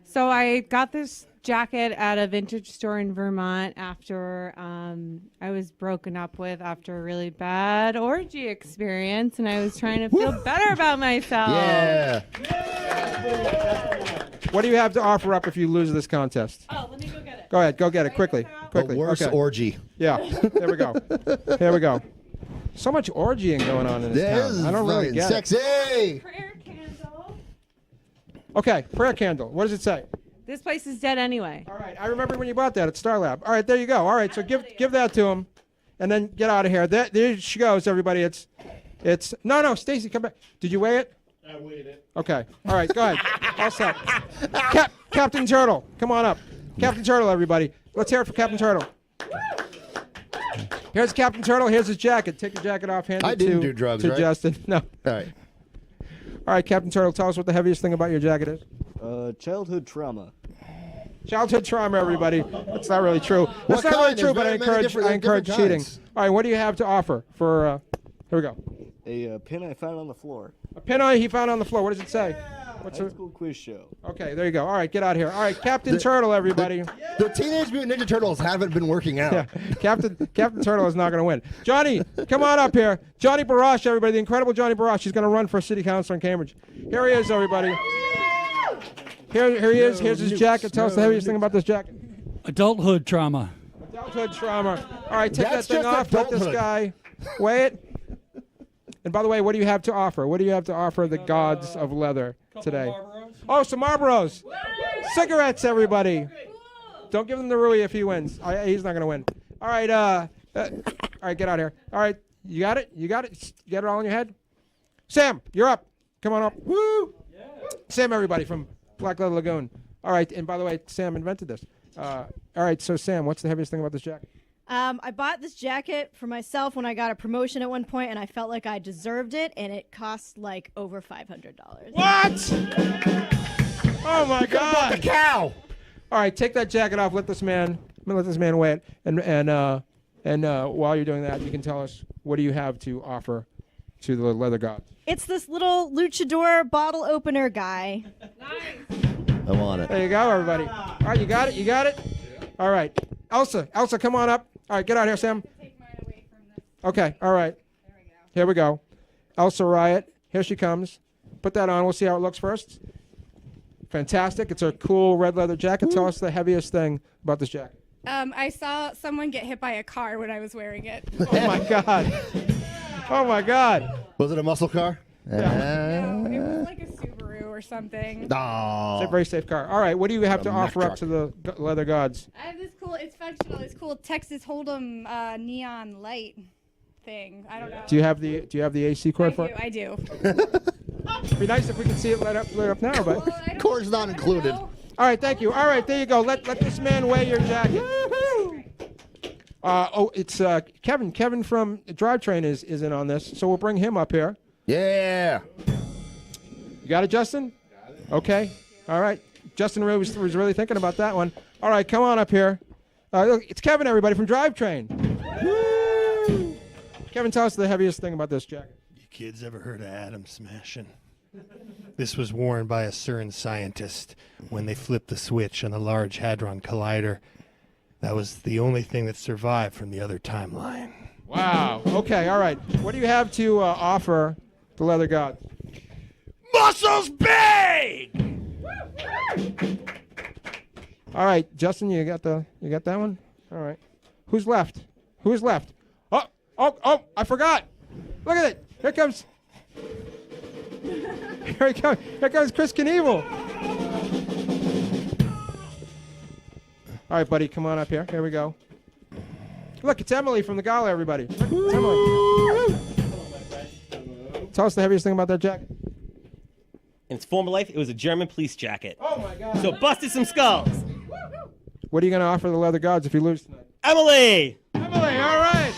So I got this jacket at a vintage store in Vermont after I was broken up with after a really bad orgy experience, and I was trying to feel better about myself. Yeah. What do you have to offer up if you lose this contest? Oh, let me go get it. Go ahead. Go get it quickly. Quickly. The worst Okay. orgy. Yeah. There we go. Here we go. So much orgying going on in this town. I don't really get sexy. it. Prayer candle. Okay. Prayer candle. What does it say? This place is dead anyway. All right. I remember when you bought that at Star Lab. All right. There you go. All right. So give that to him, and then get out of here. There she goes, everybody. It's no. Stacy, come back. Did you weigh it? I weighed it. Okay. All right. Go ahead. All set. Captain Turtle, come on up. Captain Turtle, everybody. Let's hear it for Captain Turtle. Here's Captain Turtle. Here's his jacket. Take your jacket off. Hand I it didn't to, do drugs, to right? Justin. No. All right. All right, Captain Turtle, tell us what the heaviest thing about your jacket is. Childhood trauma. Childhood trauma, everybody. That's not really true. That's not really true, but I encourage cheating. All right, what do you have to offer for? Here we go. A pin I found on the floor. A pin he found on the floor. What does it say? What's High school quiz show. Okay, there you go. All right, get out of here. All right, Captain Turtle, everybody. The Teenage Mutant Ninja Turtles haven't been working out. Yeah, Captain Turtle is not going to win. Johnny, come on up here. Johnny Barash, everybody. The incredible Johnny Barash. He's going to run for city councilor in Cambridge. Here he is, everybody. Here he is. Here's his jacket. Tell us the heaviest thing about this jacket. Adulthood trauma. Adulthood trauma. All right, take That's that thing just off. Let this adulthood. guy weigh it. And by the way, what do you have to offer? What do you have to offer the gods of leather today? Oh, some Marlboros. Cigarettes, everybody. Don't give him the Rui if he wins. He's not going to win. All right, all right, get out of here. All right, you got it? You got it? You got it all in your head? Sam, you're up. Come on up. Woo! Sam, everybody, from Black Leather Lagoon. All right, and by the way, Sam invented this. All right, so Sam, what's the heaviest thing about this jacket? I bought this jacket for myself when I got a promotion at one point, and I felt like I deserved it, and it cost like over $500. What? Oh my God! The cow. All right, take that jacket off. Let this man weigh it. And while you're doing that, you can tell us what do you have to offer to the leather god. It's this little luchador bottle opener guy. I want it. There you go, everybody. All right, you got it. You got it. All right, Elsa, come on up. All right, get out here, Sam. Okay, all right. Here we go. Elsa Riot. Here she comes. Put that on. We'll see how it looks first. Fantastic. It's a cool red leather jacket. Tell us the heaviest thing about this jacket. I saw someone get hit by a car when I was wearing it. Oh, my God. Oh, my God. Was it a muscle car? No, it was like a Subaru or something. Oh. It's a very safe car. All right, what do you have to Mack offer up truck. to the leather gods? I have this cool, it's functional, this cool Texas Hold'em neon light thing. I don't know. Do you have the AC cord for it? I do. It'd be nice if we could see it lit up now, but. Cord's not included. All right, thank you. All right, there you go. Let this man weigh your jacket. It's Kevin. Kevin from Drivetrain is in on this, so we'll bring him up here. Yeah. You got it, Justin? Got it. Okay. All right. Justin was really thinking about that one. All right, come on up here. Look, it's Kevin, everybody, from Drivetrain. Woo! Kevin, tell us the heaviest thing about this jacket. You kids ever heard of atom smashing? This was worn by a CERN scientist when they flipped the switch on the Large Hadron Collider. That was the only thing that survived from the other timeline. Wow. Okay, all right. What do you have to offer the leather god? Muscles big! All right, Justin, you got that one? All right. Who's left? Who's left? Oh, I forgot. Look at it. Here comes Chris Knievel. All right, buddy, come on up here. Here we go. Look, it's Emily from the gala, everybody. Look, it's Emily. Tell us the heaviest thing about that jacket. In its former life, it was a German police jacket. Oh, my God. So busted some skulls. What are you going to offer the leather gods if you lose tonight? Emily! Emily, all right.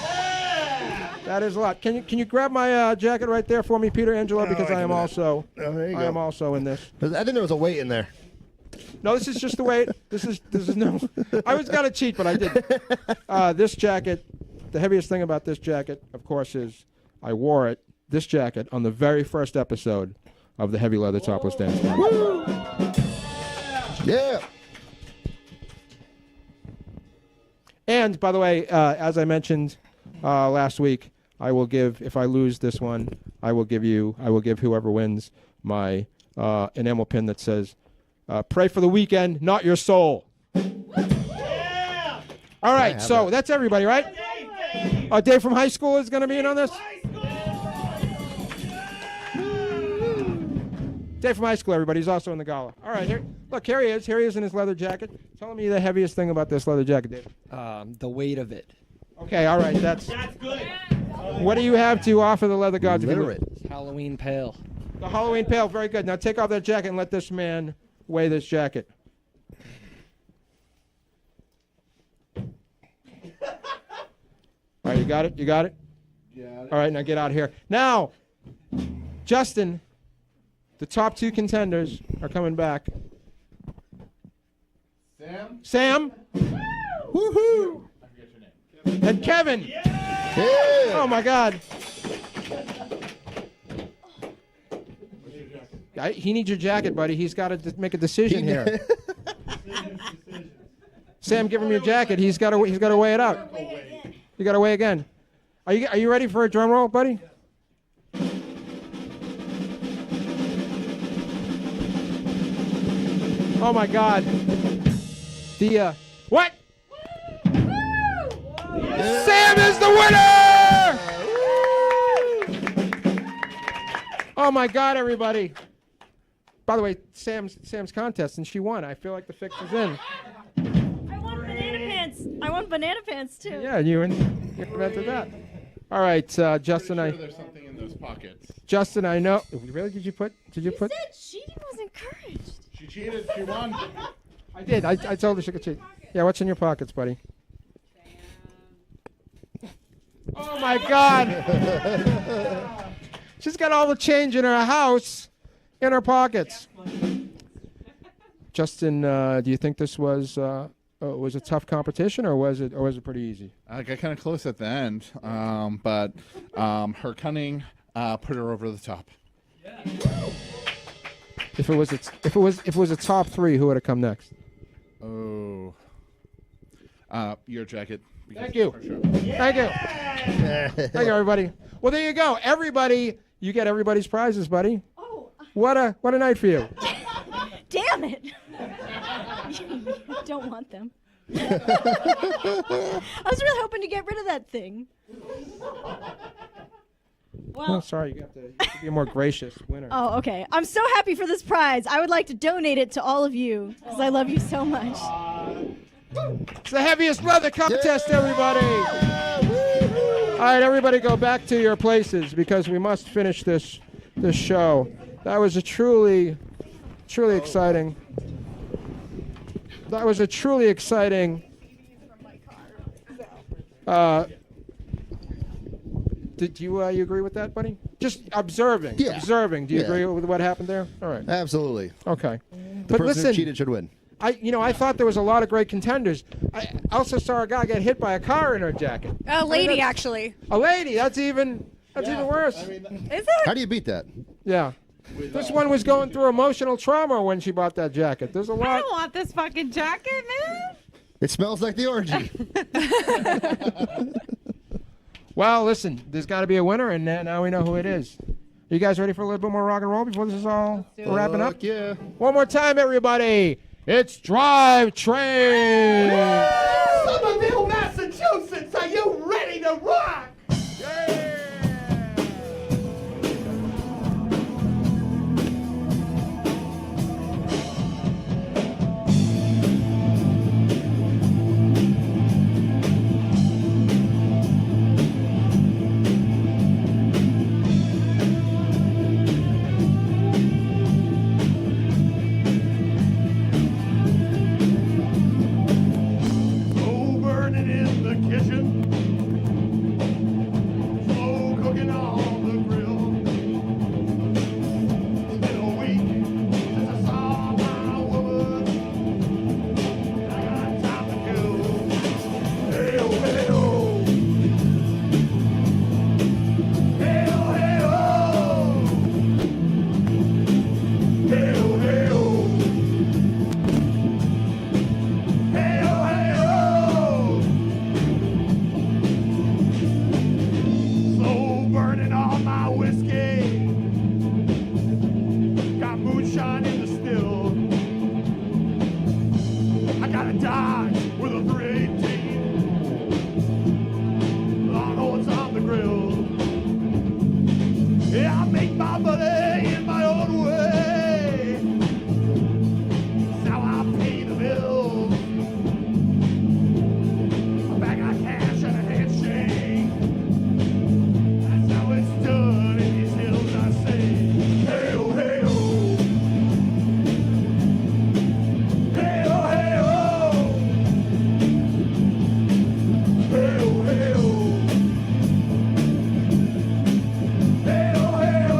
That is a lot. Can you grab my jacket right there for me, Peter Angelo, because I am also in this. I think there was a weight in there. No, this is just the weight. This is no. I was gonna cheat, but I didn't. This jacket, the heaviest thing about this jacket, of course, is I wore this jacket on the very first episode of the Heavy Leather Topless Dance Party. Yeah. And by the way, as I mentioned last week, I will give, if I lose this one, I will give whoever wins my enamel pin that says Pray for the weekend, not your soul. All right, so that's everybody, right? Dave from high school is going to be in on this? Dave from high school, everybody. He's also in the gala. All right, look, here he is. Here he is in his leather jacket. Tell me the heaviest thing about this leather jacket, Dave. The weight of it. Okay, all right, that's good. What do you have to offer the leather gods? Halloween pail. The Halloween pail, very good. Now take off that jacket and let this man weigh this jacket. All right, you got it? You got it? Yeah. All right, now get out of here. Now, Justin, the top 2 contenders are coming back. Sam? Woohoo! And Kevin. Yeah. Oh my God. He needs your jacket, buddy. He's got to make a decision here. Sam, give him your jacket. He's got to weigh it out. You got to weigh again. Are you ready for a drum roll, buddy? Oh my God. What? Sam is the winner! Oh my God, everybody. By the way, Sam's contest, and she won. I feel like the fix is in. I want banana pants. I want banana pants too. Yeah, you invented that. All right, Justin. There's something in those pockets. Justin, I know. Really? Did you put? Said cheating was encouraged. She cheated. She won. I did. I told her she could cheat. Yeah, what's in your pockets, buddy? Oh my God! She's got all the change in her house in her pockets. Justin, do you think this was a tough competition, or was it pretty easy? I got kind of close at the end, but her cunning put her over the top. If it was a top 3, who would have come next? Oh, your jacket. Thank you. Sure. Thank you. Thank you, everybody. Well, there you go. Everybody, you get everybody's prizes, buddy. Oh. What a night for you. Damn it. Don't want them. I was really hoping to get rid of that thing. Well, sorry, you have to be a more gracious winner. Oh, okay. I'm so happy for this prize. I would like to donate it to all of you because I love you so much. It's the heaviest leather contest, everybody. All right, everybody go back to your places because we must finish this show. That was a truly exciting. That was a truly exciting. Did you agree with that, buddy? Just observing. Yeah. Observing. Do you Yeah. agree with what happened there? All right. Absolutely. Okay. The person who cheated should win. I thought there was a lot of great contenders. I also saw a guy get hit by a car in her jacket. A lady, actually. A lady. That's even worse. Is it? How do you beat that? Yeah. This one was going through emotional trauma when she bought that jacket. There's a I lot. don't want this fucking jacket, man. It smells like the orgy. Well, listen, there's got to be a winner, and now we know who it is. Are you guys ready for a little bit more rock and roll before this is all wrapping up? Yeah. One more time, everybody. It's Drivetrain. Somerville, Massachusetts, are you ready to rock? make my money in my own way. That's how I pay the bills. A bag of cash and a handshake. That's how it's done in these hills, I say. Hey-oh, hey-oh. Hey-oh, hey-oh. Hey-oh, hey-oh. Hey-oh, hey-oh.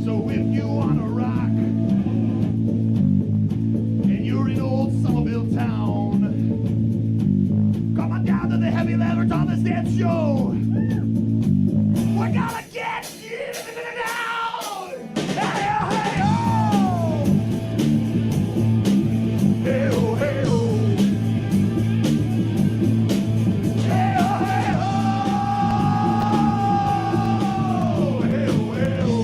So if you wanna rock and you're in old Somerville town, come on down to the Heavy Leather Thomas Dance Show. We're gonna get you down. Hey-oh, hey-oh. Hey-oh, hey-oh. Hey-oh, hey-oh. Hey-oh, hey-oh.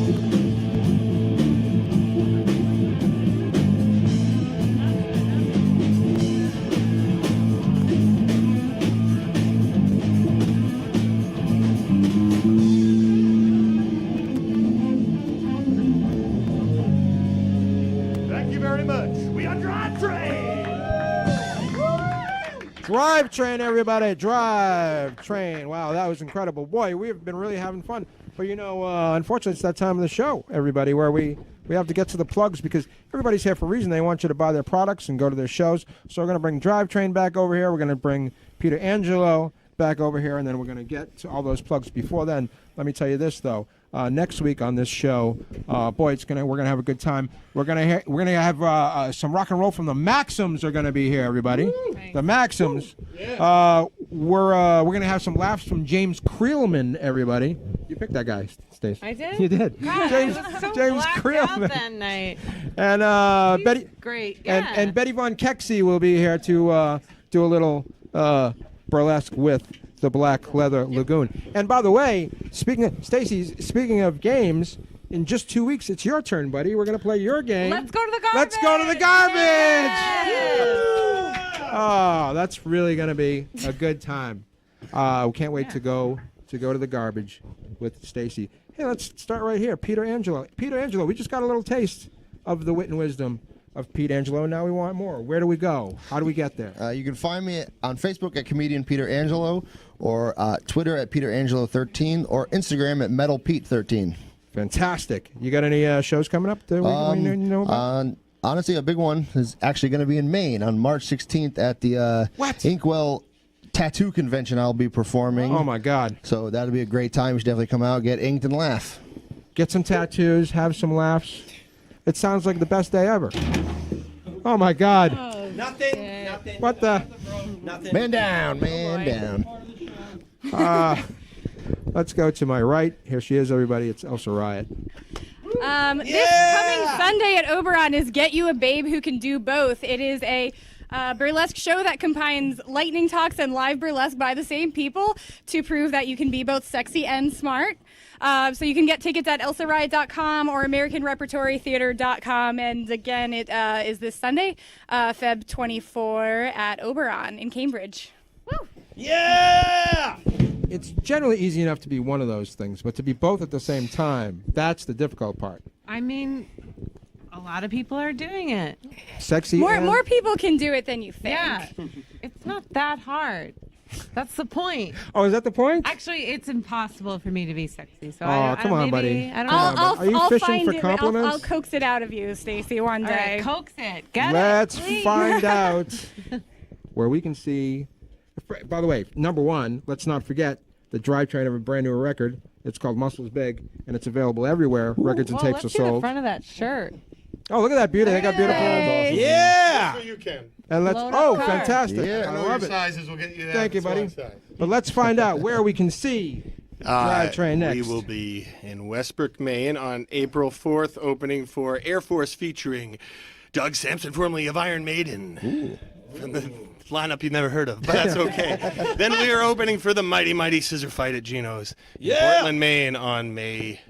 Thank you very much. We are Drivetrain. Drivetrain, everybody. Drivetrain. Wow, that was incredible. Boy, we've been really having fun. But, you know, unfortunately, it's that time of the show, everybody, where we have to get to the plugs because everybody's here for a reason. They want you to buy their products and go to their shows. So we're going to bring Drivetrain back over here. We're going to bring Peter Angelo back over here, and then we're going to get to all those plugs. Before then, let me tell you this, though. Next week on this show, boy, we're gonna have a good time. We're gonna have some rock and roll from the Maxims are gonna be here, everybody. The Maxims. We're gonna have some laughs from James Creelman, everybody. You picked that guy, Stace. I did? You did. God, James, I was so James blacked Creelman. out that night. And Betty. Great. Yeah. And Betty Von Kexey will be here to do a little burlesque with the Black Leather Lagoon. And by the way, speaking of games, in just 2 weeks, it's your turn, buddy. We're going to play your game. Let's go to the garbage. Let's go to the garbage. Yes. Oh, that's really going to be a good time. We can't wait to go to the garbage with Stacy. Hey, let's start right here. Peter Angelo. Peter Angelo, we just got a little taste of the wit and wisdom of Pete Angelo. Now we want more. Where do we go? How do we get there? You can find me on Facebook at comedian Peter Angelo, or Twitter at Peter Angelo 13, or Instagram at Metal Pete 13. Fantastic. You got any shows coming up that we know about? Honestly, a big one is actually going to be in Maine on March 16th at the Inkwell Tattoo Convention. I'll be performing. Oh my God! So that'll be a great time. You should definitely come out, get inked, and laugh. Get some tattoos, have some laughs. It sounds like the best day ever. Oh my God! Nothing. What the? Nothing. Man down, man down. Let's go to my right. Here she is, everybody. It's Elsa Riot. This coming Sunday at Oberon is Get You a Babe Who Can Do Both. It is a burlesque show that combines lightning talks and live burlesque by the same people to prove that you can be both sexy and smart. So you can get tickets at elsariot.com or AmericanRepertoryTheater.com. And again, it is this Sunday, Feb 24 at Oberon in Cambridge. Woo! Yeah! It's generally easy enough to be one of those things, but to be both at the same time, that's the difficult part. I mean, a lot of people are doing it. Sexy. More people can do it than you think. Yeah. It's not that hard. That's the point. Oh, is that the point? Actually, it's impossible for me to be sexy. So come on, buddy. I don't know. Are you fishing for compliments? I'll coax it out of you, Stacy, one day. All right, coax it. Get Let's it. find out where we can see. By the way, number one, let's not forget the Drivetrain of a brand new record, It's called Muscles Big, and it's available everywhere. Records and tapes are let's see the sold. front of that shirt. Oh, look at that beauty. They got beautiful. Hey. Yeah. You can. And let's. Load Oh, up car. fantastic. Yeah. I Know love your it. sizes will get you that. Thank you, buddy. Size. But let's find out where we can see Drivetrain next. We will be in Westbrook, Maine on April 4th, opening for Air Force featuring Doug Sampson, formerly of Iron Maiden. From the lineup you've never heard of, but that's okay. Then we are opening for the Mighty Mighty Scissor Fight at Geno's in Portland, Maine on May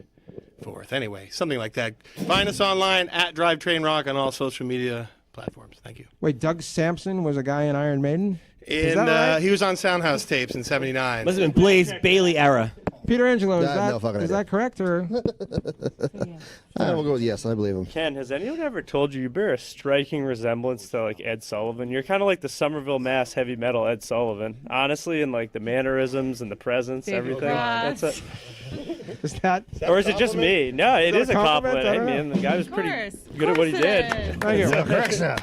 4th. Anyway, something like that. Find us online at Drivetrain Rock on all social media platforms. Thank you. Wait, Doug Sampson was a guy in Iron Maiden? Is And that right? he was on Soundhouse tapes in '79. Must have been Blaze Bailey era. Peter Angelo, is No fucking is idea. that correct? Or I will go with yes. I believe him. Ken, has anyone ever told you bear a striking resemblance to like Ed Sullivan? You're kind of like the Somerville, Mass heavy metal Ed Sullivan, honestly, in like the mannerisms and the presence, David everything. Cross. That's is that? or is it just me? No, it is a compliment. I I don't know. mean, the guy was Of pretty course. good at what he Of did. course it is. Thank you. Correct, sir.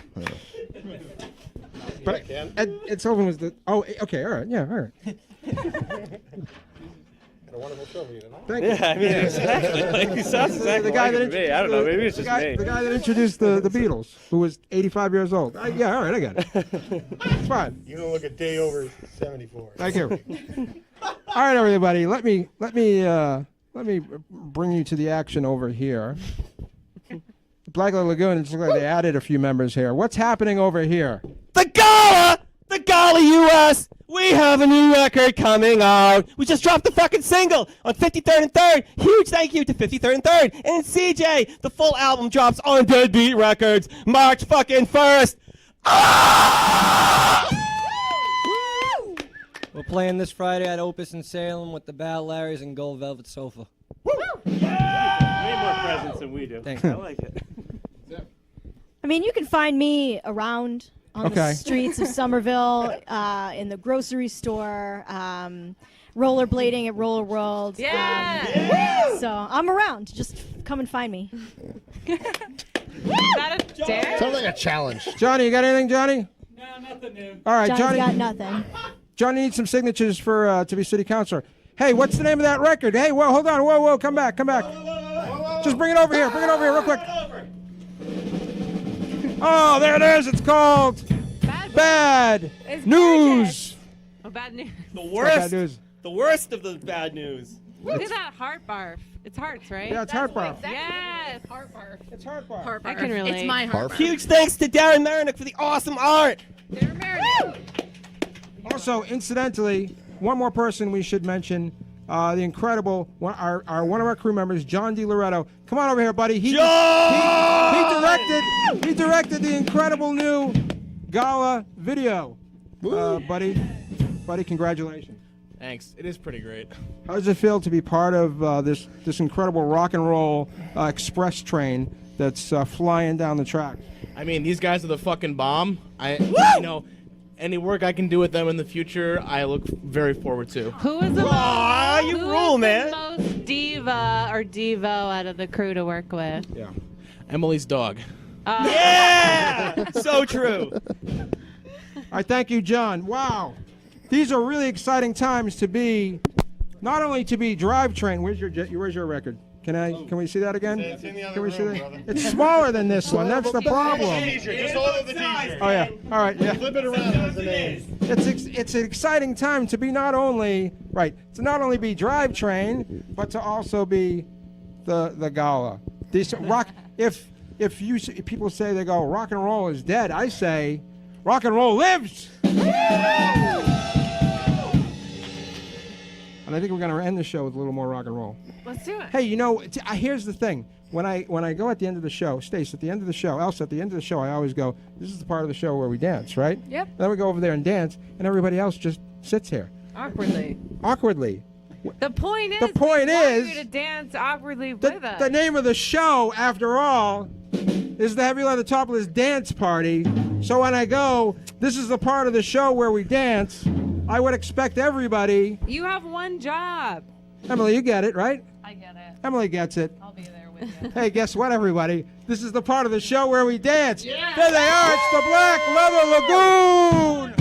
But Ed Sullivan was the. Oh, okay. All right. Yeah. All right. Thank you. Yeah, I mean, exactly. Like, he sounds exactly the guy like that me. I don't know. Maybe it's just me. The guy that introduced the Beatles, who was 85 years old. Yeah, all right, I got it. It's fine. You don't look a day over 74. Thank you. All right, everybody. Let me bring you to the action over here. Black Lagoon. It's like they added a few members here. What's happening over here? The Gala US. We have a new record coming out. We just dropped the fucking single on 53rd and 3rd. Huge thank you to 53rd and 3rd. And CJ, the full album drops on Deadbeat Records March fucking 1st. We're playing this Friday at Opus in Salem with the Bad Larrys and Gold Velvet Sofa. Way more presence than we do. Thank I you. like it. I mean, you can find me around on Okay. the streets of Somerville, in the grocery store, rollerblading at Roller World. Yeah. So I'm around. Just come and find me. Is that a dare? Sounds like a challenge. Johnny, you got anything, Johnny? No, nothing new. All right, Johnny's Johnny. got nothing. Johnny needs some signatures for to be city councilor. Hey, what's the name of that record? Hey, whoa, hold on, whoa, come back. Just bring it over here real quick. Oh, there it is. It's called Bad It's News. gorgeous. Oh, bad news. The Bad worst. news. The worst of the bad news. Look at that heart barf. It's hearts, right? Yeah, it's heart barf. Yes. Heart barf. It's heart barf. Heart I barf. can relate. It's my heart barf. Huge thanks to Darren Marinick for the awesome art. Also, incidentally, one more person we should mention, the incredible one of our crew members, John DiLoretto. Come on over here, buddy. He directed the incredible new Gala video. Buddy, congratulations. Thanks. It is pretty great. How does it feel to be part of this incredible rock and roll express train that's flying down the track? I mean, these guys are the fucking bomb. You know, any work I can do with them in the future, I look very forward to. Who is the Aw, you who rule, is man. the most diva or devo out of the crew to work with? Yeah. Emily's dog. Yeah. So true. All right, thank you, John. Wow. These are really exciting times to be, not only to be Drivetrain. Where's your record? Can we see that again? It's in the other Can we see room, that? brother. It's smaller than this one. That's the problem. Just hold the t-shirt. Oh yeah. All right. Yeah. Flip it around as the name. It's an exciting time to be not only be Drivetrain, but to also be the Gala. These rock. If people say they go rock and roll is dead, I say rock and roll lives. And I think we're going to end the show with a little more rock and roll. Let's do it. Hey, here's the thing. When I go at the end of the show, Stace, at the end of the show, Elsa, at the end of the show, I always go, this is the part of the show where we dance, right? Yep. Then we go over there and dance, and everybody else just sits here. Awkwardly. The point is, The point we want is- you to dance awkwardly with us. The name of the show, after all, is the Heavy Leather Topless Dance Party. So when I go, this is the part of the show where we dance, I would expect everybody. You have one job. Emily, you get it, right? I get it. Emily gets it. I'll be there with you. Hey, guess what, everybody? This is the part of the show where we dance. Yeah. There they are. It's the Black Leather Lagoon.